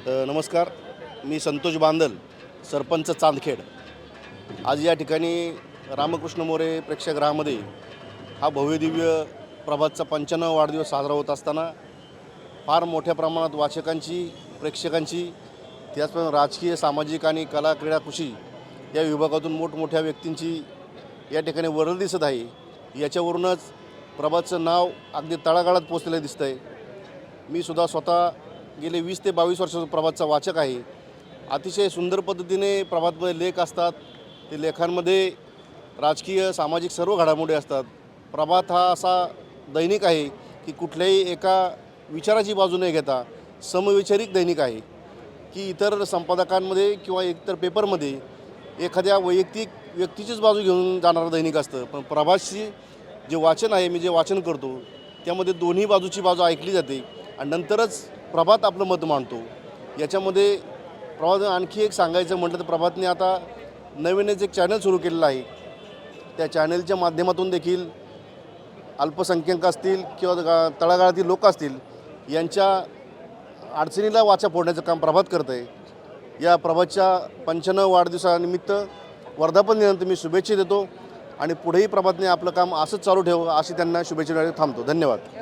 नमस्कार. मी संतोष बांदल, सरपंच चांदखेड. आज या ठिकाणी रामकृष्ण मोरे प्रेक्षागृहामध्ये हा भव्यदिव्य प्रभातचा 95वा वाढदिवस साजरा होत असताना फार मोठ्या प्रमाणात वाचकांची, प्रेक्षकांची, त्याचप्रमाणे राजकीय, सामाजिक आणि कला, क्रीडा, कृषी या विभागातून मोठमोठ्या व्यक्तींची या ठिकाणी वर्दळ दिसत आहे. याच्यावरूनच प्रभातचं नाव अगदी तळागाळात पोचलेलं दिसतं आहे. मी सुद्धा स्वतः गेले 20 ते 22 वर्षाचा प्रभातचा वाचक आहे. अतिशय सुंदर पद्धतीने प्रभातमध्ये लेख असतात. ते लेखांमध्ये राजकीय, सामाजिक सर्व घडामोडी असतात. प्रभात हा असा दैनिक आहे की कुठल्याही एका विचाराची बाजू न घेता समविचारिक दैनिक आहे की इतर संपादकांमध्ये किंवा इतर पेपरमध्ये एखाद्या वैयक्तिक व्यक्तीचीच बाजू घेऊन जाणारं दैनिक असतं. पण प्रभातची जे वाचन आहे, मी जे वाचन करतो त्यामध्ये दोन्ही बाजूची बाजू ऐकली जाते आणि नंतरच प्रभात आपलं मत मांडतो. याच्यामध्ये प्रभात आणखी एक सांगायचं म्हटलं तर प्रभातने आता नवीनच एक चॅनल सुरू केलेलं आहे. त्या चॅनलच्या माध्यमातून देखील अल्पसंख्याक असतील किंवा तळागाळातील लोक असतील यांच्या अडचणीला वाचा फोडण्याचं काम प्रभात करतं आहे. या प्रभातच्या 95व्या वाढदिवसानिमित्त वर्धापन दिनानिमित्त मी शुभेच्छा देतो आणि पुढेही प्रभातने आपलं काम असंच चालू ठेवावं अशी त्यांना शुभेच्छा देण्यासाठी थांबतो. धन्यवाद.